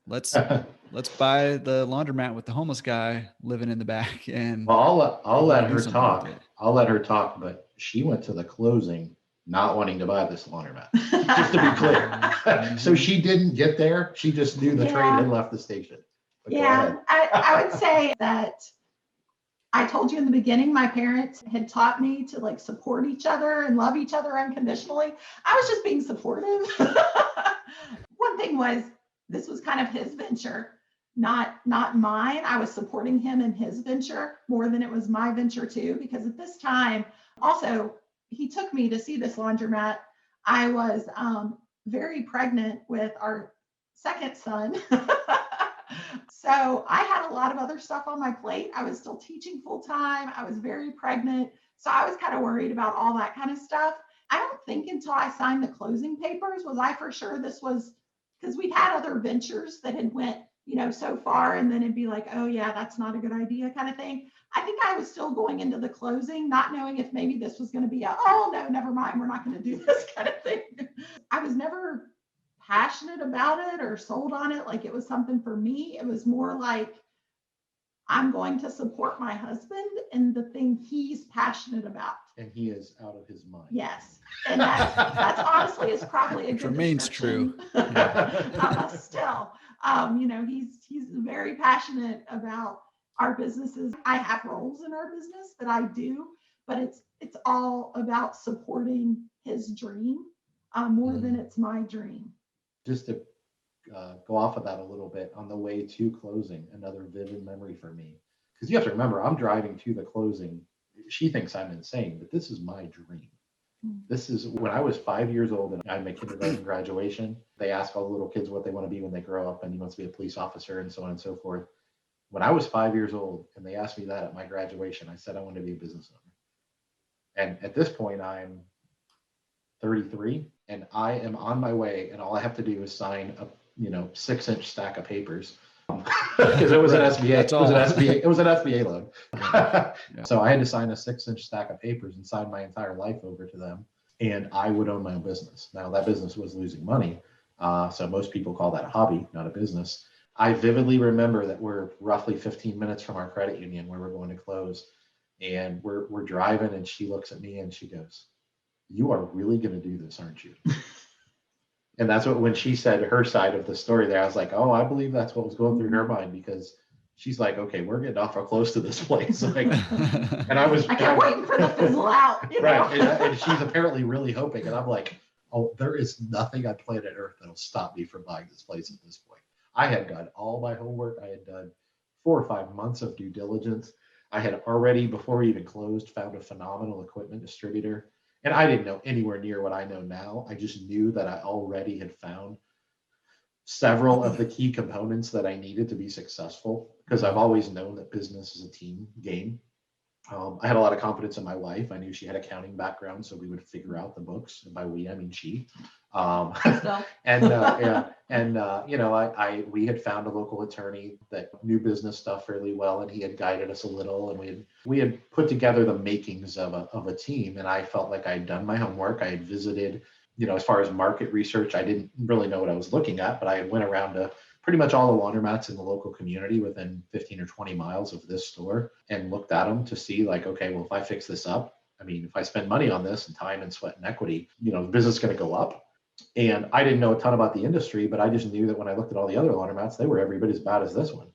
let's buy the laundromat with the homeless guy living in the back? And well, I'll let her talk. I'll let her talk, but she went to the closing not wanting to buy this laundromat, just to be clear. So she didn't get there. She just knew the train had left the station. But I would say that I told you in the beginning, my parents had taught me to support each other and love each other unconditionally. I was just being supportive. One thing was, this was kind of his venture, not mine. I was supporting him in his venture more than it was my venture too, because at this time, also, he took me to see this laundromat. I was very pregnant with our second son. So I had a lot of other stuff on my plate. I was still teaching full time. I was very pregnant. So I was kind of worried about all that kind of stuff. I don't think until I signed the closing papers was I for sure this was, because we'd had other ventures that had went, so far, and then it'd be like, oh yeah, that's not a good idea kind of thing. I think I was still going into the closing, not knowing if maybe this was going to be oh no, never mind, we're not going to do this kind of thing. I was never passionate about it or sold on it like it was something for me. It was more like, I'm going to support my husband in the thing he's passionate about. And he is out of his mind. Yes. And that's honestly is probably a good remains description. true. Still, he's very passionate about our businesses. I have roles in our business that I do, but it's all about supporting his dream more than it's my dream. Just to go off of that a little bit, on the way to closing, another vivid memory for me, because you have to remember, I'm driving to the closing. She thinks I'm insane, but this is my dream. This is when I was 5 years old and I had my kindergarten graduation. They ask all the little kids what they want to be when they grow up, and he wants to be a police officer and so on and so forth. When I was 5 years old and they asked me that at my graduation, I said I want to be a business owner. And at this point, I'm 33 and I am on my way, and all I have to do is sign a 6-inch stack of papers, because it was an SBA. It was an SBA loan. Yeah. So I had to sign a 6-inch stack of papers and sign my entire life over to them, and I would own my own business. Now that business was losing money, so most people call that a hobby, not a business. I vividly remember that we're roughly 15 minutes from our credit union where we're going to close, and we're driving, and she looks at me and she goes, "You are really going to do this, aren't you?" And that's when she said her side of the story there, I was like, oh, I believe that's what was going through her mind, because she's like, okay, we're getting awful close to this place. Like, and I can't wait for the fizzle out. Right. And she's apparently really hoping. And I'm like, oh, there is nothing on planet Earth that'll stop me from buying this place at this point. I had done all my homework. I had done 4 or 5 months of due diligence. I had already, before we even closed, found a phenomenal equipment distributor. And I didn't know anywhere near what I know now. I just knew that I already had found several of the key components that I needed to be successful, because I've always known that business is a team game. I had a lot of confidence in my wife. I knew she had accounting background, so we would figure out the books. And by we, I mean she. We had found a local attorney that knew business stuff fairly well, and he had guided us a little, and we had put together the makings of a team. And I felt like I had done my homework. I had visited, as far as market research, I didn't really know what I was looking at, but I went around to pretty much all the laundromats in the local community within 15 or 20 miles of this store and looked at them to see, like, okay, well, if I fix this up, I mean, if I spend money on this and time and sweat and equity, the business is going to go up. And I didn't know a ton about the industry, but I just knew that when I looked at all the other laundromats, they were every bit as bad as this one.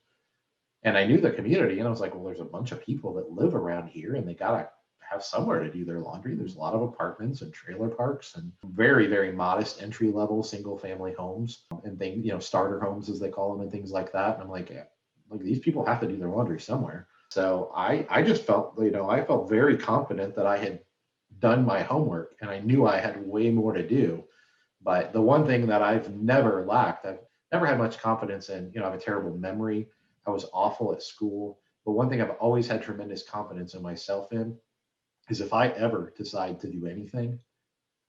And I knew the community, and I was like, well, there's a bunch of people that live around here, and they got to have somewhere to do their laundry. There's a lot of apartments and trailer parks and very, very modest entry level single family homes and things, starter homes as they call them and things like that. And I'm like, yeah, these people have to do their laundry somewhere. So I just felt, I felt very confident that I had done my homework, and I knew I had way more to do. But the one thing that I've never lacked, I've never had much confidence in, I have a terrible memory. I was awful at school. But one thing I've always had tremendous confidence in myself in is if I ever decide to do anything,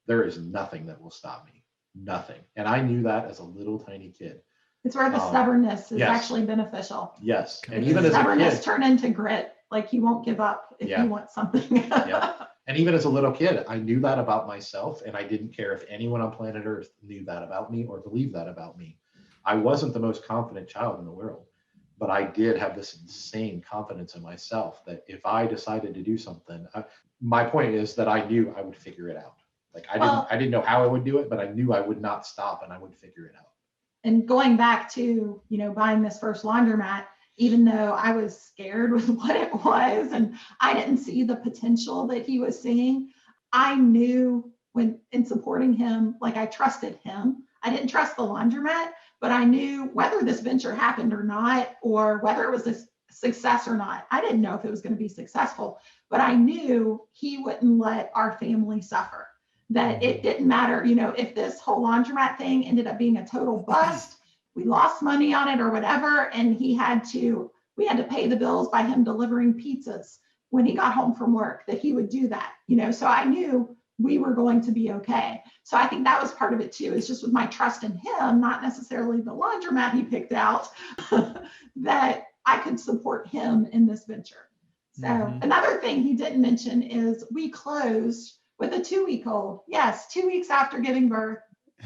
there is nothing that will stop me. Nothing. And I knew that as a little tiny kid. It's where the stubbornness is actually beneficial. Yes. And because even as a stubbornness kid, turn into grit. Like you won't give up if you want something. And even as a little kid, I knew that about myself, and I didn't care if anyone on planet Earth knew that about me or believed that about me. I wasn't the most confident child in the world, but I did have this insane confidence in myself that if I decided to do something, my point is that I knew I would figure it out. Like I didn't know how I would do it, but I knew I would not stop and I would figure it out. And going back to, buying this first laundromat, even though I was scared with what it was and I didn't see the potential that he was seeing, I knew when in supporting him, like I trusted him. I didn't trust the laundromat, but I knew whether this venture happened or not, or whether it was a success or not. I didn't know if it was going to be successful, but I knew he wouldn't let our family suffer. That it didn't matter, if this whole laundromat thing ended up being a total bust, we lost money on it or whatever, and we had to pay the bills by him delivering pizzas when he got home from work, that he would do that, so I knew we were going to be okay. So I think that was part of it too. It's just with my trust in him, not necessarily the laundromat he picked out, that I could support him in this venture. So another thing he didn't mention is we closed with a 2-week-old. Yes, 2 weeks after giving birth,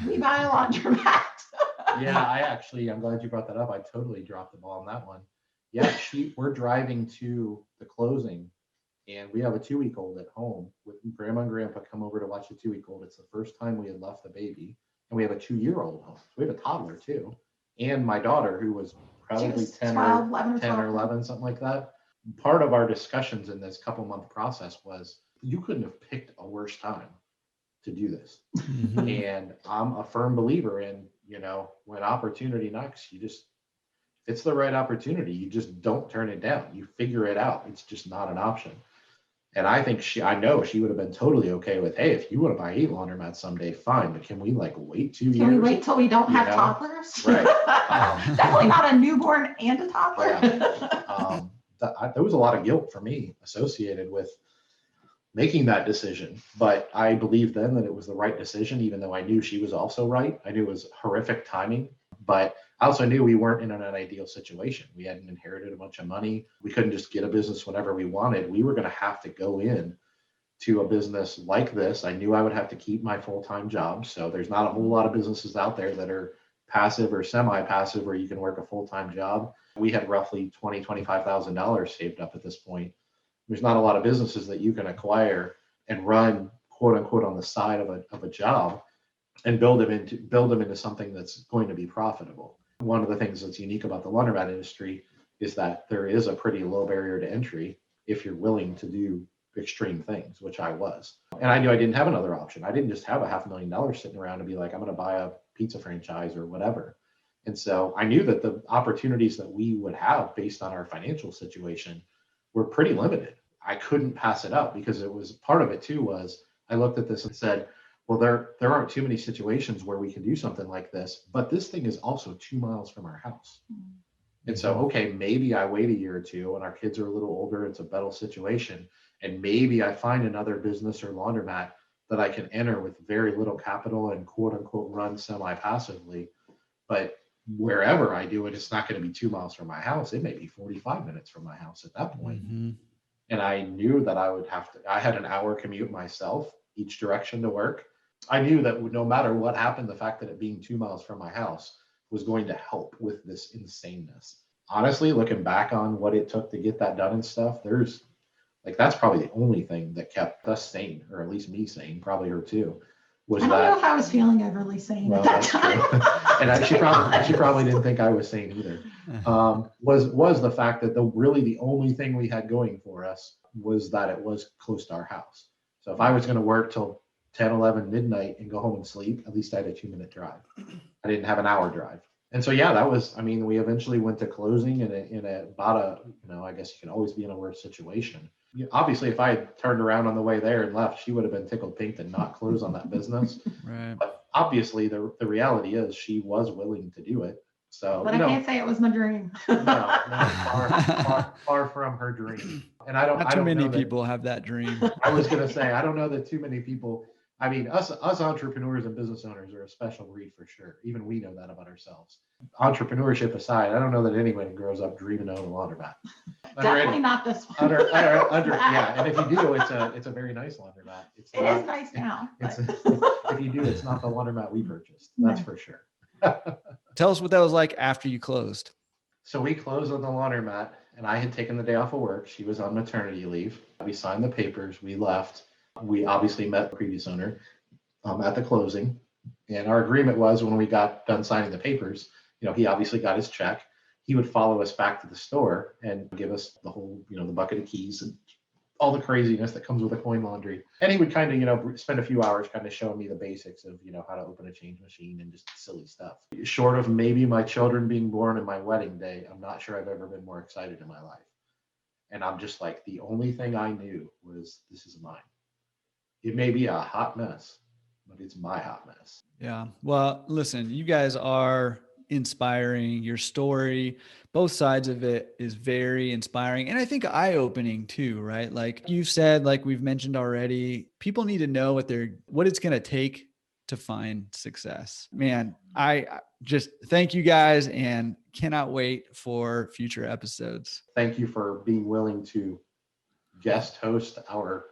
we buy a laundromat. Yeah, I'm glad you brought that up. I totally dropped the ball on that one. Yeah, we're driving to the closing, and we have a 2-week-old at home with grandma and grandpa come over to watch the 2-week-old. It's the first time we had left the baby, and we have a 2-year-old home. So we have a toddler too, and my daughter who was probably 10 or 11, something like that. Part of our discussions in this couple-month process was you couldn't have picked a worse time to do this. Mhm. And I'm a firm believer in, when opportunity knocks, if it's the right opportunity, you just don't turn it down. You figure it out. It's just not an option. And I think I know she would have been totally okay with, hey, if you want to buy 8 laundromats someday, fine. But can we wait 2 years? Can we wait till we don't have toddlers? Right. Definitely not a newborn and a toddler. Yeah. There was a lot of guilt for me associated with making that decision. But I believed then that it was the right decision, even though I knew she was also right. I knew it was horrific timing, but I also knew we weren't in an ideal situation. We hadn't inherited a bunch of money. We couldn't just get a business whenever we wanted. We were going to have to go in to a business like this. I knew I would have to keep my full-time job. So there's not a whole lot of businesses out there that are passive or semi-passive where you can work a full-time job. We had roughly $25,000 saved up at this point. There's not a lot of businesses that you can acquire and run, quote unquote, on the side of a job and build them into something that's going to be profitable. One of the things that's unique about the laundromat industry is that there is a pretty low barrier to entry if you're willing to do extreme things, which I was. And I knew I didn't have another option. I didn't just have $500,000 sitting around and be like, I'm going to buy a pizza franchise or whatever. And so I knew that the opportunities that we would have based on our financial situation were pretty limited. I couldn't pass it up because it was part of it too was I looked at this and said, well, there aren't too many situations where we can do something like this, but this thing is also 2 miles from our house. And so, okay, maybe I wait a year or two and our kids are a little older, it's a better situation. And maybe I find another business or laundromat that I can enter with very little capital and quote unquote run semi-passively. But wherever I do it, it's not going to be 2 miles from my house. It may be 45 minutes from my house at that point. Mm-hmm. And I knew that I had an hour commute myself each direction to work. I knew that no matter what happened, the fact that it being 2 miles from my house was going to help with this insaneness. Honestly, looking back on what it took to get that done and stuff, that's probably the only thing that kept us sane, or at least me sane, probably her too. I don't know if I was feeling overly sane at that time. And she probably didn't think I was sane either. Was the fact that the only thing we had going for us was that it was close to our house. So if I was going to work till 10, 11 midnight and go home and sleep, at least I had a 2-minute drive. I didn't have an hour drive. And so, yeah, we eventually went to closing I guess you can always be in a worse situation. Obviously, if I had turned around on the way there and left, she would have been tickled pink to not close on that business. Right. But obviously, the reality is she was willing to do it. So, but I can't say it was my dream. No, far from her dream. And not too many people have that dream. I was going to say, I don't know that too many people. I mean, us entrepreneurs and business owners are a special breed for sure. Even we know that about ourselves. Entrepreneurship aside, I don't know that anyone grows up dreaming to own a laundromat. Definitely not this one. Yeah, and if you do, it's a very nice laundromat. It is nice now. If you do, it's not the laundromat we purchased. That's for sure. Tell us what that was like after you closed. So we closed on the laundromat, and I had taken the day off of work. She was on maternity leave. We signed the papers. We left. We obviously met the previous owner at the closing. And our agreement was when we got done signing the papers, he obviously got his check. He would follow us back to the store and give us the whole, the bucket of keys and all the craziness that comes with a coin laundry. And he would kind of, spend a few hours kind of showing me the basics of, how to open a change machine and just silly stuff. Short of maybe my children being born and my wedding day, I'm not sure I've ever been more excited in my life. And I'm just like, the only thing I knew was this is mine. It may be a hot mess, but it's my hot mess. Yeah. Well, listen, you guys are inspiring. Your story, both sides of it is very inspiring. And I think eye-opening too, right? Like you've said, like we've mentioned already, people need to know what it's going to take to find success. Man, I just thank you guys and cannot wait for future episodes. Thank you for being willing to guest host our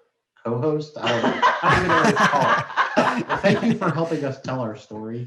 co-host. I don't even know what it's called. Well, thank you for helping us tell our story.